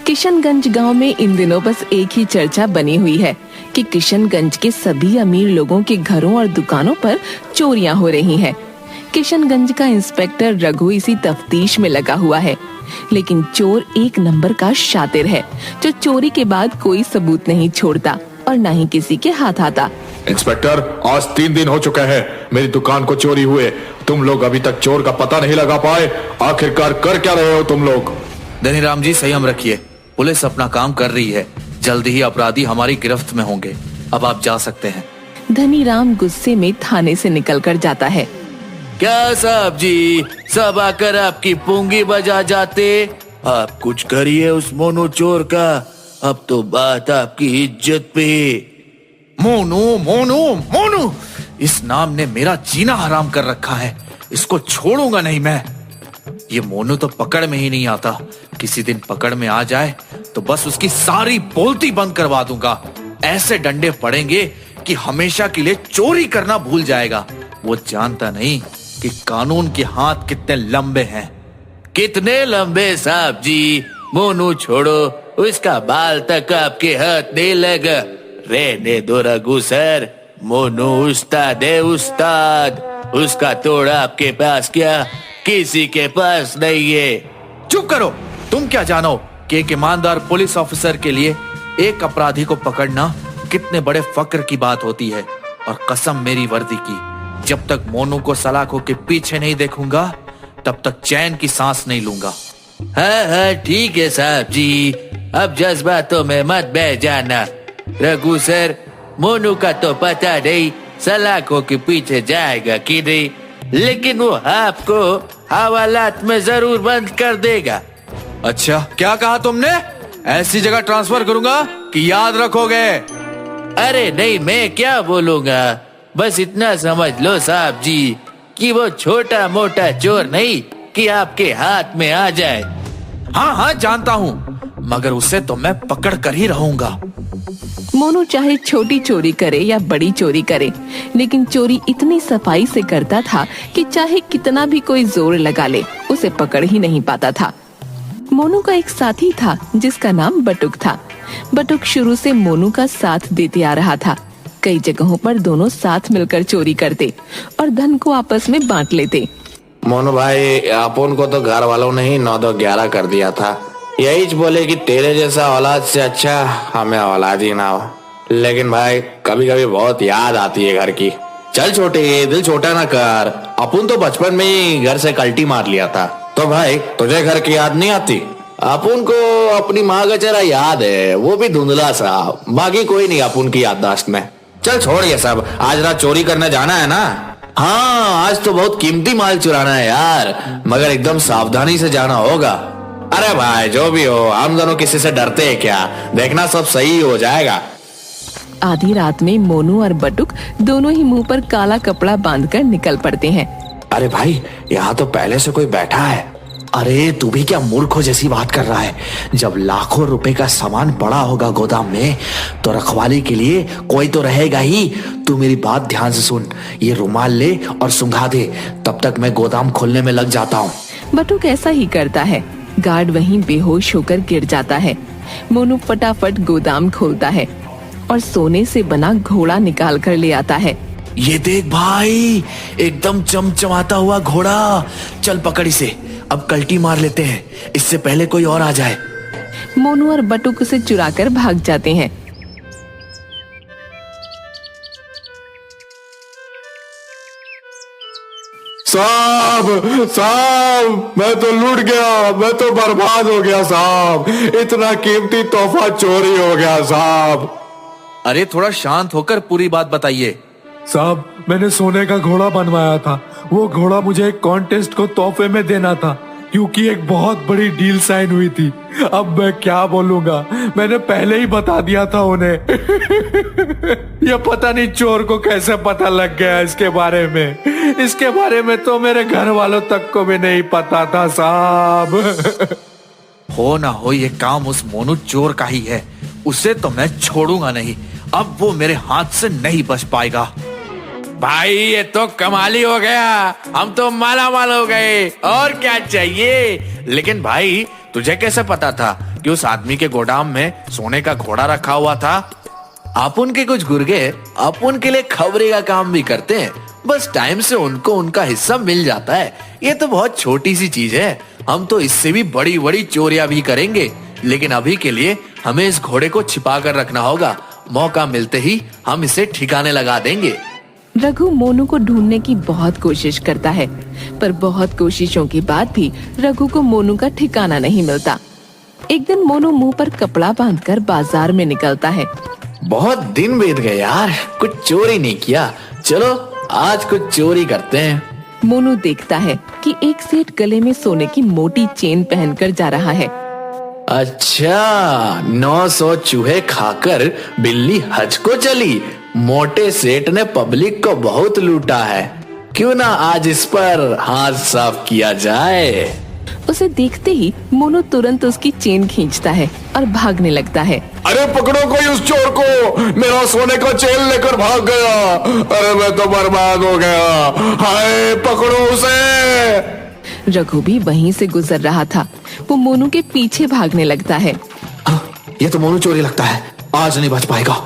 किशनगंज गांव में इन दिनों बस एक ही चर्चा बनी हुई है कि किशनगंज के सभी अमीर लोगों के घरों और दुकानों पर चोरियां हो रही हैं। किशनगंज का इंस्पेक्टर रघु इसी तफ्तीश में लगा हुआ है, लेकिन चोर एक नंबर का शातिर है जो चोरी के बाद कोई सबूत नहीं छोड़ता और न ही किसी के हाथ आता। इंस्पेक्टर, आज 3 दिन हो चुके हैं मेरी दुकान को चोरी हुए। तुम लोग अभी तक चोर का पता नहीं लगा पाए। आखिरकार कर क्या रहे हो तुम लोग? धनीराम जी, संयम रखिए। पुलिस अपना काम कर रही है। जल्दी ही अपराधी हमारी गिरफ्त में होंगे। अब आप जा सकते हैं। धनीराम गुस्से में थाने से निकलकर जाता है। क्या साहब जी, सब आकर आपकी पूंगी बजा जाते। आप कुछ करिए उस मोनू चोर का। अब तो बात आपकी इज्जत पे। मोनू मोनू मोनू, इस नाम ने मेरा जीना हराम कर रखा है। इसको छोड़ूंगा नहीं मैं। ये मोनू तो पकड़ में ही नहीं आता। किसी दिन पकड़ में आ जाए तो बस उसकी सारी बोलती बंद करवा दूंगा। ऐसे डंडे पड़ेंगे कि हमेशा के लिए चोरी करना भूल जाएगा। वो जानता नहीं कि कानून के हाथ कितने लंबे हैं। कितने लंबे साहब जी? मोनू छोड़ो, उसका बाल तक आपके हाथ नहीं लगा। रहने दो रघु सर। मोनू उस्ताद है, उस्ताद। उसका तोड़ आपके पास क्या किसी के पास नहीं है। चुप करो। तुम क्या जानो कि एक ईमानदार पुलिस ऑफिसर के लिए एक अपराधी को पकड़ना कितने बड़े फक्र की बात होती है। और कसम मेरी वर्दी की, जब तक मोनू को सलाखों के पीछे नहीं देखूंगा तब तक चैन की सांस नहीं लूंगा। हाँ, ठीक है साहब जी। अब जज्बातों में मत बह जाना। रघु सर, मोनू का तो पता नहीं सलाखों के पीछे जाएगा कि नहीं, लेकिन वो आपको हवालात में जरूर बंद कर देगा। अच्छा, क्या कहा तुमने? ऐसी जगह ट्रांसफर करूंगा कि याद रखोगे? अरे नहीं, मैं क्या बोलूंगा। बस इतना समझ लो साहब जी कि वो छोटा मोटा चोर नहीं कि आपके हाथ में आ जाए। हाँ हाँ, जानता हूँ, मगर उसे तो मैं पकड़ कर ही रहूंगा। मोनू चाहे छोटी चोरी करे या बड़ी चोरी करे, लेकिन चोरी इतनी सफाई से करता था कि चाहे कितना भी कोई जोर लगा ले, उसे पकड़ ही नहीं पाता था। मोनू का एक साथी था जिसका नाम बटुक था। बटुक शुरू से मोनू का साथ देते आ रहा था। कई जगहों पर दोनों साथ मिलकर चोरी करते और धन को आपस में बांट लेते। मोनू भाई, अपन को तो घर वालों ने ही 9-2-11 कर दिया था। यही बोले कि तेरे जैसा औलाद से अच्छा हमें औलाद ही ना हो। लेकिन भाई, कभी कभी बहुत याद आती है घर की। चल छोटे, दिल छोटा ना कर। अपन तो बचपन में ही घर से कल्टी मार लिया था। तो भाई, तुझे घर की याद नहीं आती? अपन को अपनी माँ का चेहरा याद है, वो भी धुंधला सा। बाकी कोई नहीं अपन की याददाश्त में। चल छोड़ ये सब। आज रात चोरी करने जाना है ना? हाँ, आज तो बहुत कीमती माल चुराना है यार, मगर एकदम सावधानी से जाना होगा। अरे भाई, जो भी हो, हम दोनों किसी से डरते हैं क्या? देखना सब सही हो जाएगा। आधी रात में मोनू और बटुक दोनों ही मुंह पर काला कपड़ा बांधकर निकल पड़ते हैं। अरे भाई, यहाँ तो पहले से कोई बैठा है। अरे तू भी क्या मूर्खों जैसी बात कर रहा है? जब लाखों रुपए का सामान पड़ा होगा गोदाम में, तो रखवाली के लिए कोई तो रहेगा ही। तू मेरी बात ध्यान से सुन। ये रुमाल ले और सुंघा दे, तब तक मैं गोदाम खोलने में लग जाता हूँ। बटुक ऐसा ही करता है। गार्ड वहीं बेहोश होकर गिर जाता है। मोनू फटाफट गोदाम खोलता है और सोने से बना घोड़ा निकाल कर ले आता है। ये देख भाई, एकदम चमचमाता हुआ घोड़ा। चल पकड़ इसे, अब कल्टी मार लेते हैं, इससे पहले कोई और आ जाए। मोनू और बटुक उसे चुराकर भाग जाते हैं। साहब, साहब, मैं तो लूट गया, मैं तो बर्बाद हो गया साहब। इतना कीमती तोहफा चोरी हो गया साहब। अरे थोड़ा शांत होकर पूरी बात बताइए। साहब, मैंने सोने का घोड़ा बनवाया था। वो घोड़ा मुझे एक कॉन्टेस्ट को तोहफे में देना था, क्योंकि एक बहुत बड़ी डील साइन हुई थी। अब मैं क्या बोलूंगा, मैंने पहले ही बता दिया था उन्हें। ये पता नहीं चोर को कैसे पता लग गया इसके बारे में। इसके बारे में तो मेरे घर वालों तक को भी नहीं पता था साहब। हो ना हो, ये काम उस मोनू चोर का ही है। उसे तो मैं छोड़ूंगा नहीं। अब वो मेरे हाथ से नहीं बच पाएगा। भाई, ये तो कमाली हो गया। हम तो माला माल हो गए। और क्या चाहिए? लेकिन भाई, तुझे कैसे पता था कि उस आदमी के गोदाम में सोने का घोड़ा रखा हुआ था। अपुन के कुछ गुर्गे अपुन के लिए खबरे का काम भी करते हैं, बस टाइम से उनको उनका हिस्सा मिल जाता है। ये तो बहुत छोटी सी चीज है, हम तो इससे भी बड़ी बड़ी चोरियां भी करेंगे, लेकिन अभी के लिए हमें इस घोड़े को छिपा कर रखना होगा। मौका मिलते ही हम इसे ठिकाने लगा देंगे। रघु मोनू को ढूंढने की बहुत कोशिश करता है, पर बहुत कोशिशों के बाद भी रघु को मोनू का ठिकाना नहीं मिलता। एक दिन मोनू मुंह पर कपड़ा बांधकर बाजार में निकलता है। बहुत दिन बीत गए यार, कुछ चोरी नहीं किया, चलो आज कुछ चोरी करते हैं। मोनू देखता है कि एक सेठ गले में सोने की मोटी चेन पहनकर जा रहा है। अच्छा, 900 चूहे खाकर बिल्ली हज को चली। मोटे सेठ ने पब्लिक को बहुत लूटा है, क्यों ना आज इस पर हाथ साफ किया जाए। उसे देखते ही मोनू तुरंत उसकी चेन खींचता है और भागने लगता है। अरे पकड़ो कोई उस चोर को, मेरा सोने का चेन लेकर भाग गया। अरे मैं तो बर्बाद हो गया, हाय पकड़ो उसे। रघु भी वहीं से गुजर रहा था, वो मोनू के पीछे भागने लगता है। ये तो मोनू चोरी लगता है, आज नहीं बच पाएगा।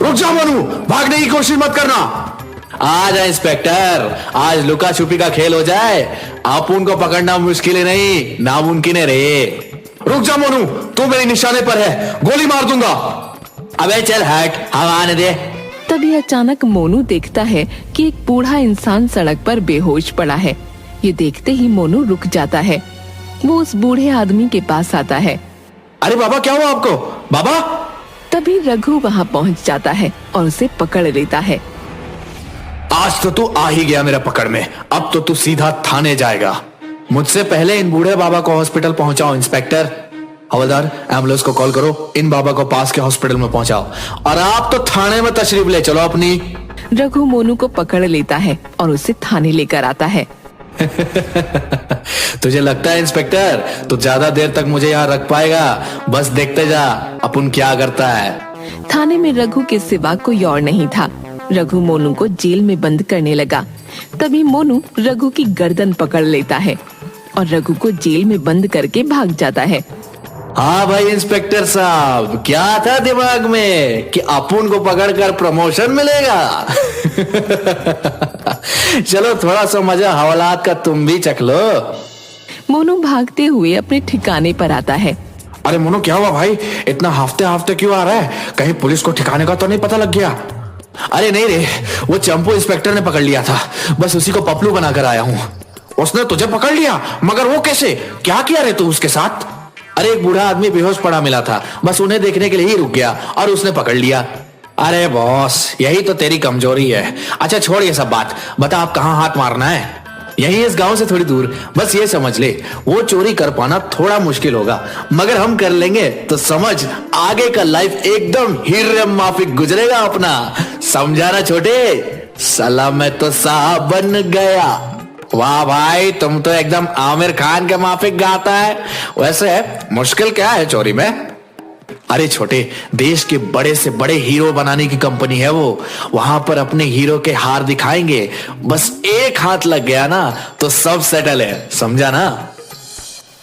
रुक जा मोनू, भागने की कोशिश मत करना। आ जा इंस्पेक्टर, आज लुका छुपी का खेल हो जाए। अपुन को पकड़ना मुश्किल है नहीं, नामुमकिन है रे। रुक जा मोनू, तू मेरे निशाने पर है, गोली मार दूंगा। अबे चल हट, हम आने दे। तभी अचानक मोनू देखता है कि एक बूढ़ा इंसान सड़क पर बेहोश पड़ा है। ये देखते ही मोनू रुक जाता है। वो उस बूढ़े आदमी के पास आता है। अरे बाबा, क्या हुआ आपको? बाबा। तभी रघु वहाँ पहुँच जाता है और उसे पकड़ लेता है। आज तो तू आ ही गया मेरा पकड़ में, अब तो तू सीधा थाने जाएगा। मुझसे पहले इन बूढ़े बाबा को हॉस्पिटल पहुंचाओ। इंस्पेक्टर, हवलदार, एम्बुलेंस को कॉल करो, इन बाबा को पास के हॉस्पिटल में पहुंचाओ, और आप तो थाने में तशरीफ ले चलो अपनी। रघु मोनू को पकड़ लेता है और उसे थाने लेकर आता है। तुझे लगता है इंस्पेक्टर तू ज्यादा देर तक मुझे यहाँ रख पाएगा? बस देखते जा अपुन क्या करता है। थाने में रघु के सिवा कोई और नहीं था। रघु मोनू को जेल में बंद करने लगा। तभी मोनू रघु की गर्दन पकड़ लेता है और रघु को जेल में बंद करके भाग जाता है। हाँ भाई इंस्पेक्टर साहब, क्या था दिमाग में कि अपुन को पकड़कर प्रमोशन मिलेगा? चलो थोड़ा सा मजा हवालात का तुम भी चख लो। मोनू भागते हुए अपने ठिकाने पर आता है। अरे मोनू, क्या हुआ भाई? इतना हाफते हाफते क्यों आ रहा है? कहीं पुलिस को ठिकाने का तो नहीं पता लग गया? अरे नहीं रे, वो चंपू इंस्पेक्टर ने पकड़ लिया था, बस उसी को पपलू बनाकर आया हूँ। उसने तुझे पकड़ लिया? मगर वो कैसे? क्या किया रे तू उसके साथ? अरे एक बूढ़ा आदमी बेहोश पड़ा मिला था, बस उन्हें देखने के लिए ही रुक गया और उसने पकड़ लिया। अरे बॉस, यही तो तेरी कमजोरी है। अच्छा छोड़ ये सब बात, बता आप कहाँ हाथ मारना है? यही इस गांव से थोड़ी दूर, बस ये समझ ले वो चोरी कर पाना थोड़ा मुश्किल होगा, मगर हम कर लेंगे तो समझ आगे का लाइफ एकदम हीरे माफिक गुजरेगा अपना। समझा ना छोटे? साला मैं तो साहब बन गया। वाह भाई, तुम तो एकदम आमिर खान के माफिक गाता है। वैसे मुश्किल क्या है चोरी में? अरे छोटे, देश के बड़े से बड़े हीरो बनाने की कंपनी है वो, वहां पर अपने हीरो के हार दिखाएंगे। बस एक हाथ लग गया ना तो सब सेटल है, समझा ना?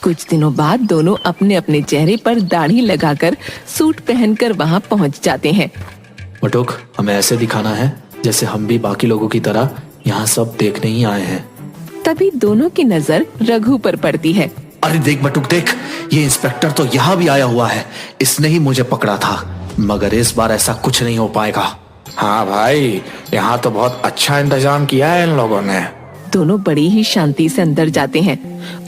कुछ दिनों बाद दोनों अपने अपने चेहरे पर दाढ़ी लगाकर सूट पहनकर वहाँ पहुँच जाते हैं। बटुक, हमें ऐसे दिखाना है जैसे हम भी बाकी लोगों की तरह यहाँ सब देखने ही आए हैं। तभी दोनों की नजर रघु पर पड़ती है। अरे देख बटुक देख, ये इंस्पेक्टर तो यहाँ भी आया हुआ है। इसने ही मुझे पकड़ा था, मगर इस बार ऐसा कुछ नहीं हो पाएगा। हाँ भाई, यहाँ तो बहुत अच्छा इंतजाम किया है इन लोगों ने। दोनों बड़ी ही शांति से अंदर जाते हैं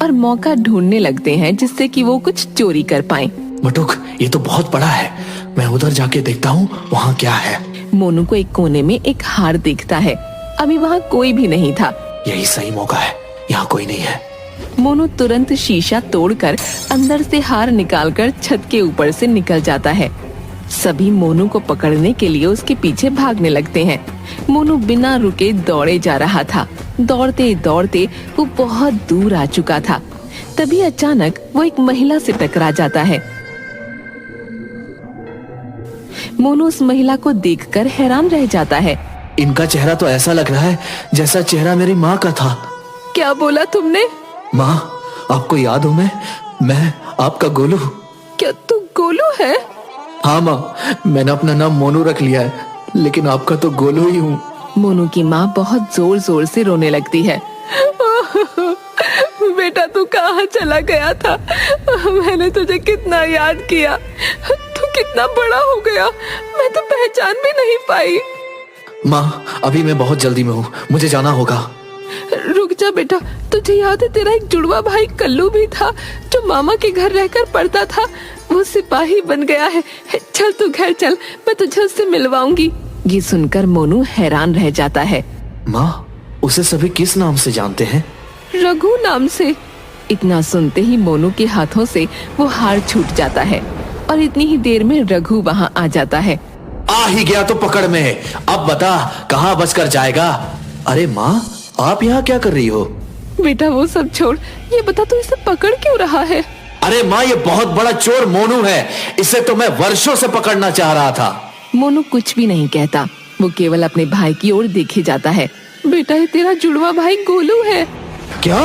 और मौका ढूंढने लगते हैं जिससे कि वो कुछ चोरी कर पाएं। बटुक, ये तो बहुत बड़ा है, मैं उधर जाके देखता हूँ वहाँ क्या है। मोनू को एक कोने में एक हार दिखता है। अभी वहाँ कोई भी नहीं था। यही सही मौका है, यहाँ कोई नहीं है। मोनू तुरंत शीशा तोड़कर अंदर से हार निकालकर छत के ऊपर से निकल जाता है। सभी मोनू को पकड़ने के लिए उसके पीछे भागने लगते हैं। मोनू बिना रुके दौड़े जा रहा था। दौड़ते दौड़ते वो बहुत दूर आ चुका था। तभी अचानक वो एक महिला से टकरा जाता है। मोनू उस महिला को देखकर हैरान रह जाता है। इनका चेहरा तो ऐसा लग रहा है जैसा चेहरा मेरी माँ का था। क्या बोला तुमने? माँ, आपको याद हूँ मैं आपका गोलू। क्या तू गोलू है? हाँ माँ, मैंने अपना नाम मोनू रख लिया है, लेकिन आपका तो गोलू ही हूँ। मोनू की माँ बहुत जोर जोर से रोने लगती है। बेटा तू कहाँ चला गया था? मैंने तुझे कितना याद किया। तू कितना बड़ा हो गया, मैं तो पहचान भी नहीं पाई। माँ, अभी मैं बहुत जल्दी में हूँ, मुझे जाना होगा। रुक जा बेटा, तुझे याद है तेरा एक जुड़वा भाई कल्लू भी था जो मामा के घर रहकर पढ़ता था? वो सिपाही बन गया है। चल तू घर चल, मैं तुझे उससे मिलवाऊंगी। ये सुनकर मोनू हैरान रह जाता है। माँ, उसे सभी किस नाम से जानते हैं? रघु नाम से। इतना सुनते ही मोनू के हाथों से वो हार छूट जाता है और इतनी ही देर में रघु वहाँ आ जाता है। आ ही गया तो पकड़ में, अब बता कहाँ बचकर जाएगा? अरे माँ, आप यहाँ क्या कर रही हो? बेटा वो सब छोड़, ये बता तू इसे पकड़ क्यों रहा है? अरे माँ, ये बहुत बड़ा चोर मोनू है, इसे तो मैं वर्षों से पकड़ना चाह रहा था। मोनू कुछ भी नहीं कहता, वो केवल अपने भाई की ओर देखे जाता है। बेटा ये तेरा जुड़वा भाई गोलू है। क्या?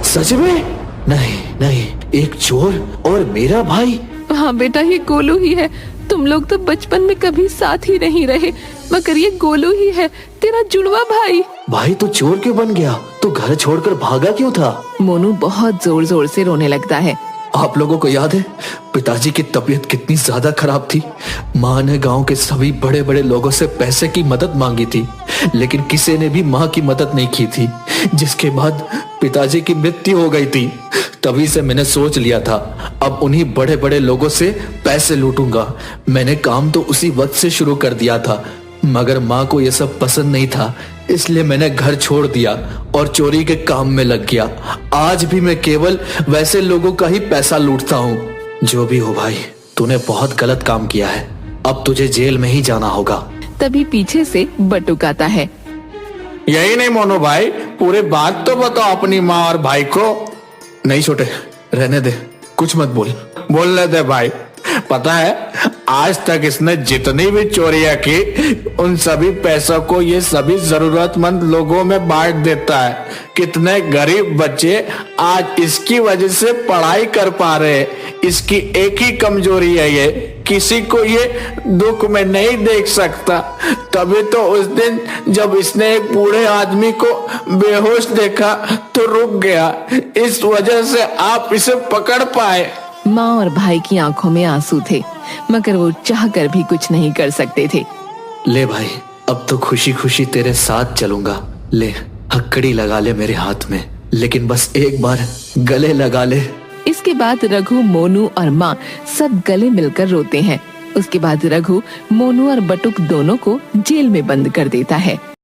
सच में? नहीं नहीं, एक चोर और मेरा भाई? हाँ बेटा, ये गोलू ही है। तुम लोग तो बचपन में कभी साथ ही नहीं रहे, मगर ये गोलू ही है, तेरा जुड़वा भाई। भाई तो चोर क्यों बन गया? तो घर छोड़कर भागा क्यों था? मोनू बहुत जोर जोर से रोने लगता है। आप लोगों को याद है पिताजी की तबीयत कितनी ज्यादा खराब थी? माँ ने गांव के सभी बड़े बड़े लोगों से पैसे की मदद मांगी थी, लेकिन किसी ने भी माँ की मदद नहीं की थी। जिसके बाद पिताजी की मृत्यु हो गई थी। तभी से मैंने सोच लिया था अब उन्हीं बड़े बड़े लोगों से पैसे लूटूंगा। मैंने काम तो उसी वक्त से शुरू कर दिया था, मगर माँ को यह सब पसंद नहीं था, इसलिए मैंने घर छोड़ दिया और चोरी के काम में लग गया। आज भी मैं केवल वैसे लोगों का ही पैसा लूटता हूँ। जो भी हो भाई, तूने बहुत गलत काम किया है, अब तुझे जेल में ही जाना होगा। तभी पीछे से बटुक आता है। यही नहीं मोनू भाई, पूरी बात तो बताओ अपनी माँ और भाई को। नहीं छोटे, रहने दे, कुछ मत बोल। बोलने दे भाई। पता है आज तक इसने जितनी भी चोरियां की उन सभी पैसों को ये सभी जरूरतमंद लोगों में बांट देता है। कितने गरीब बच्चे आज इसकी वजह से पढ़ाई कर पा रहे हैं। इसकी एक ही कमजोरी है, ये किसी को ये दुख में नहीं देख सकता। तभी तो उस दिन जब इसने एक बूढ़े आदमी को बेहोश देखा तो रुक गया। इस वजह से आप इसे पकड़ पाए। माँ और भाई की आंखों में आंसू थे, मगर वो चाहकर भी कुछ नहीं कर सकते थे। ले भाई, अब तो खुशी खुशी तेरे साथ चलूंगा। ले, हथकड़ी लगा ले मेरे हाथ में, लेकिन बस एक बार गले लगा ले। इसके बाद रघु, मोनू और माँ सब गले मिलकर रोते हैं। उसके बाद रघु मोनू और बटुक दोनों को जेल में बंद कर देता है।